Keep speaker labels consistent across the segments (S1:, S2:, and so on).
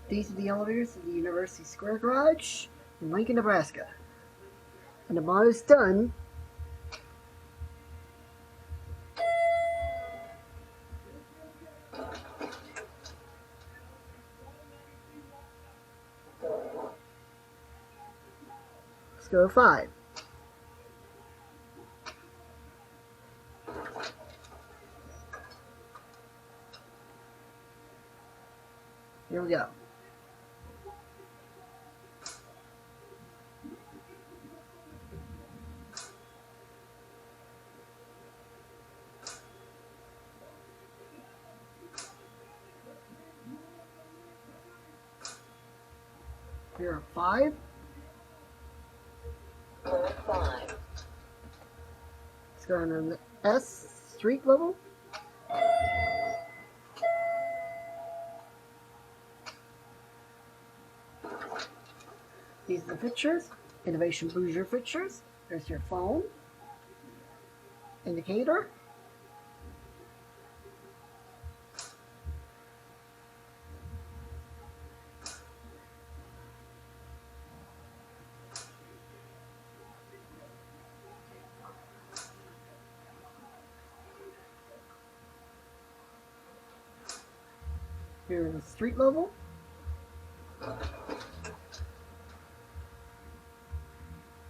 S1: These are the elevators of the University Square Garage in Lincoln, Nebraska. And I'm almost done. Let's go 5. Here we go. Here are 5.
S2: Floor 5.
S1: Let's go on the S street level. These are the fixtures. Innovation Bouger fixtures. There's your phone. Indicator. Here in the street level.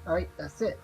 S1: Alright, that's it.